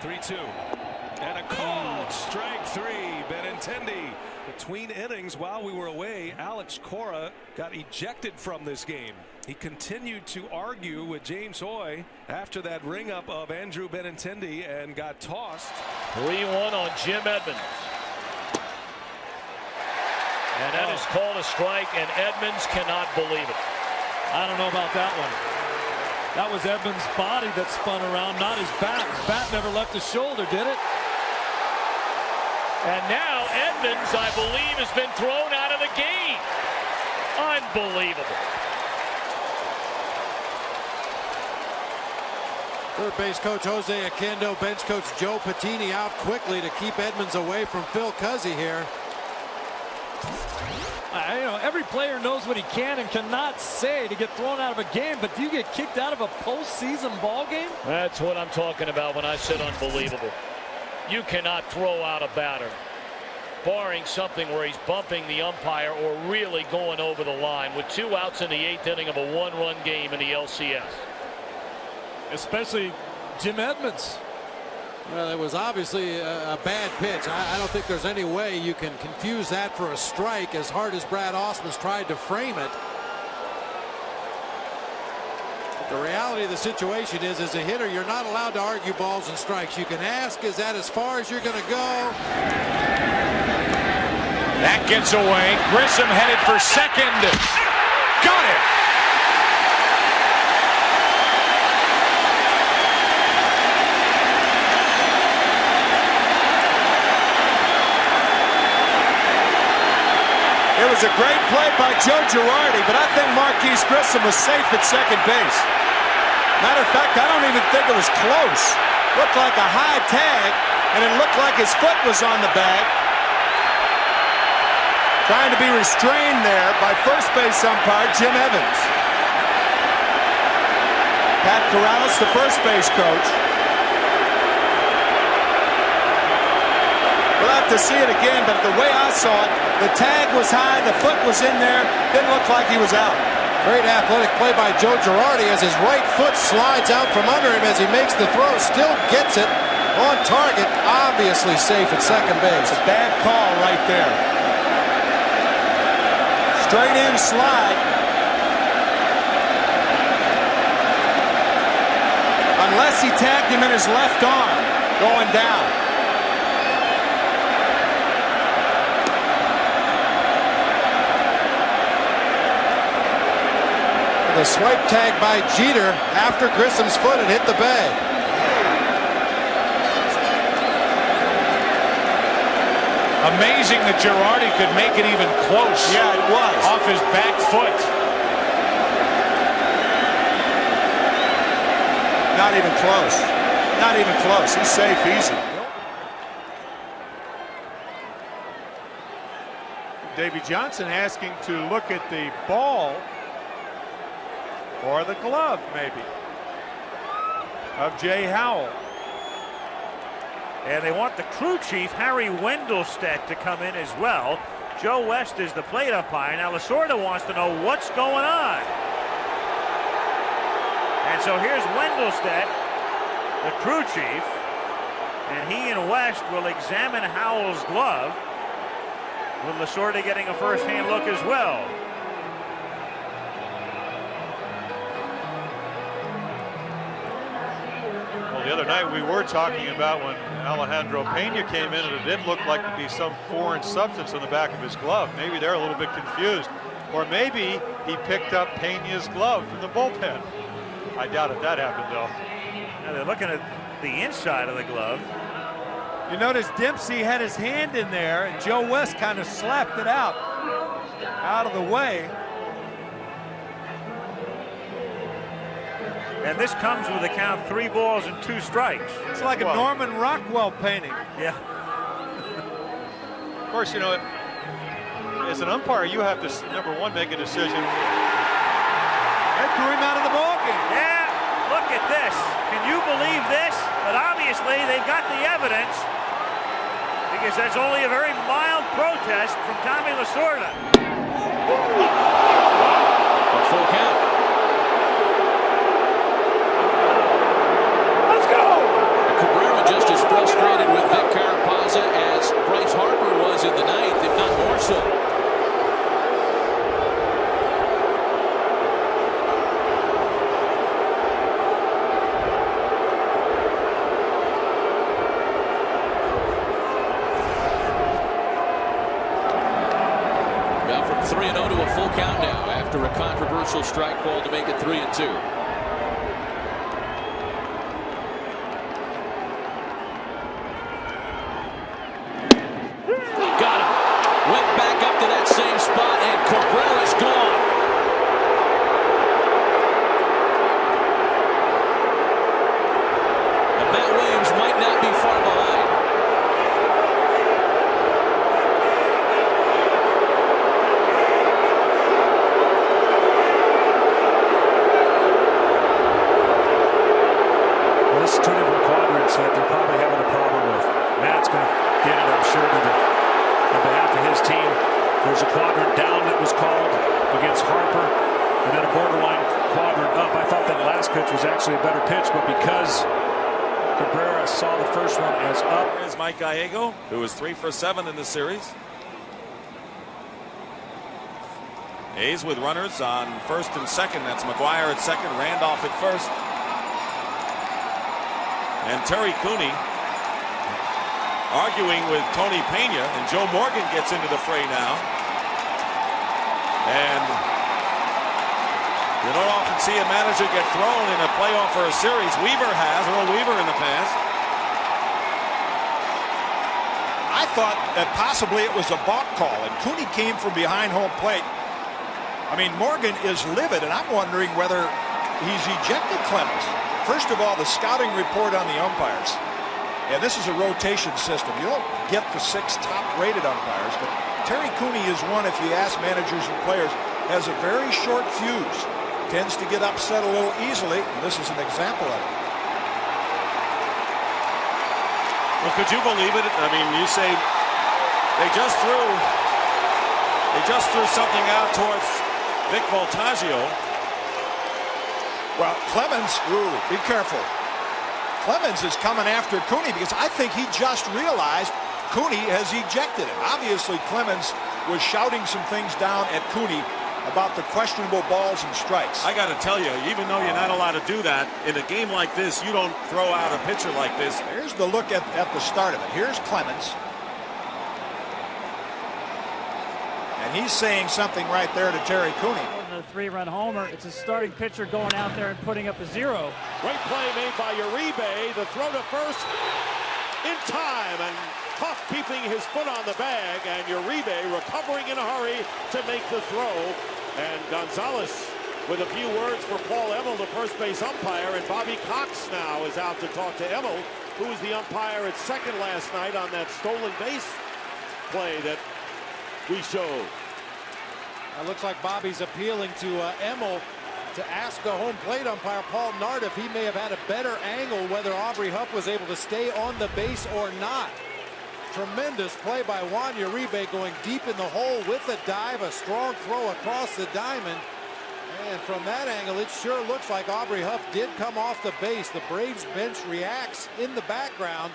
3-2. And a call. Strike three. Benintendi. Between innings while we were away, Alex Cora got ejected from this game. He continued to argue with James Hoy after that ring up of Andrew Benintendi and got tossed. 3-1 on Jim Edmonds. And that is called a strike, and Edmonds cannot believe it. I don't know about that one. That was Edmonds' body that spun around, not his bat. His bat never left his shoulder, did it? And now Edmonds, I believe, has been thrown out of the game. Unbelievable. Third base coach Jose Oquendo, bench coach Joe Patini out quickly to keep Edmonds away from Phil Cuzzy here. Every player knows what he can and cannot say to get thrown out of a game, but do you get kicked out of a postseason ball game? That's what I'm talking about when I said unbelievable. You cannot throw out a batter, barring something where he's bumping the umpire or really going over the line with 2 outs in the 8th inning of a 1-run game in the LCS. Especially Jim Edmonds. Well, it was obviously a bad pitch. I don't think there's any way you can confuse that for a strike, as hard as Brad Ausmus tried to frame it. The reality of the situation is, as a hitter, you're not allowed to argue balls and strikes. You can ask, is that as far as you're going to go? That gets away. Grissom headed for second. Got it. It was a great play by Joe Girardi, but I think Marquise Grissom was safe at second base. Matter of fact, I don't even think it was close. Looked like a high tag, and it looked like his foot was on the bag. Trying to be restrained there by first base umpire Jim Evans. Pat Corrales, the first base coach. We'll have to see it again, but the way I saw it, the tag was high, the foot was in there, didn't look like he was out. Great athletic play by Joe Girardi as his right foot slides out from under him as he makes the throw, still gets it on target, obviously safe at second base. It's a bad call right there. Straight in slide. Unless he tagged him in his left arm going down. The swipe tag by Jeter after Grissom's foot had hit the bag. Amazing that Girardi could make it even close. Yeah, it was. Off his back foot. Not even close. Not even close. He's safe easy. Davey Johnson asking to look at the ball or the glove, maybe, of Jay Howell. And they want the crew chief, Harry Wendelstedt, to come in as well. Joe West is the plate umpire. Now Lasorda wants to know what's going on. And so here's Wendelstedt, the crew chief, and he and West will examine Howell's glove, with Lasorda getting a first-hand look as well. The other night we were talking about when Alejandro Pena came in, and it did look like to be some foreign substance on the back of his glove. Maybe they're a little bit confused. Or maybe he picked up Pena's glove from the bullpen. I doubt if that happened, though. Now they're looking at the inside of the glove. You notice Dempsey had his hand in there, and Joe West kind of slapped it out of the way. And this comes with a count 3 balls and 2 strikes. It's like a Norman Rockwell painting. Yeah. Of course, as an umpire, you have to, number one, make a decision. That threw him out of the ballgame. Yeah, look at this. Can you believe this? But obviously, they've got the evidence, because that's only a very mild protest from Tommy Lasorda. Full count. Cabrera just as strike call to make it 3-2. Got him. Went back up to that same spot, and Cabrera's gone. And Matt Williams might not be far behind. Well, this is two different quadrants that they're probably having a problem with. Matt's going to get it, I'm sure, on behalf of his team. There's a quadrant down that was called against Harper, and then a borderline quadrant up. I thought that last pitch was actually a better pitch, but because Cabrera saw the first one as up. Here's Mike Gallego, who was 3 for 7 in the series. A's with runners on first and second. That's McGuire at second, Randolph at first. And Terry Cooney arguing with Tony Pena, and Joe Morgan gets into the fray now. And you don't often see a manager get thrown in a playoff or a series. Weaver has, Earl Weaver in the past. I thought that possibly it was a balk call, and Cooney came from behind home plate. I mean, Morgan is livid, and I'm wondering whether he's ejected Clemens. First of all, the scouting report on the umpires. And this is a rotation system. You don't get the 6 top-rated umpires, but Terry Cooney is one, if you ask managers and players, has a very short fuse. Tends to get upset a little easily, and this is an example of it. Well, could you believe it? I mean, you say they just threw something out towards Vic Voltaggio. Well, Clemens, be careful. Clemens is coming after Cooney because I think he just realized Cooney has ejected him. Obviously, Clemens was shouting some things down at Cooney about the questionable balls and strikes. I got to tell you, even though you're not allowed to do that, in a game like this, you don't throw out a pitcher like this. Here's the look at the start of it. Here's Clemens. And he's saying something right there to Terry Cooney. A 3-run homer. It's a starting pitcher going out there and putting up a 0. Great play made by Uribe. The throw to first in time, and Huff keeping his foot on the bag, and Uribe recovering in a hurry to make the throw. And Gonzalez with a few words for Paul Emmel, the first base umpire, and Bobby Cox now is out to talk to Emmel, who was the umpire at second last night on that stolen base play that we showed. It looks like Bobby's appealing to Emmel to ask the home plate umpire, Paul Nard, if he may have had a better angle, whether Aubrey Huff was able to stay on the base or not. Tremendous play by Juan Uribe, going deep in the hole with a dive, a strong throw across the diamond. And from that angle, it sure looks like Aubrey Huff did come off the base. The Braves bench reacts in the background.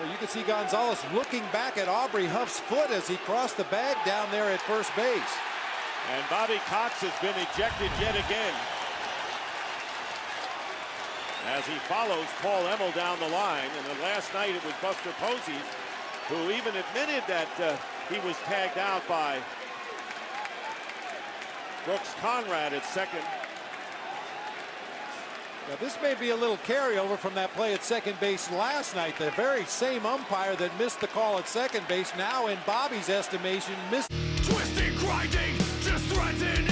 You can see Gonzalez looking back at Aubrey Huff's foot as he crossed the bag down there at first base. And Bobby Cox has been ejected yet again as he follows Paul Emmel down the line. And then last night it was Buster Posey who even admitted that he was tagged out by Brooks Conrad at second. Now, this may be a little carryover from that play at second base last night. The very same umpire that missed the call at second base now, in Bobby's estimation, missed. Twisting, grinding, just threatening.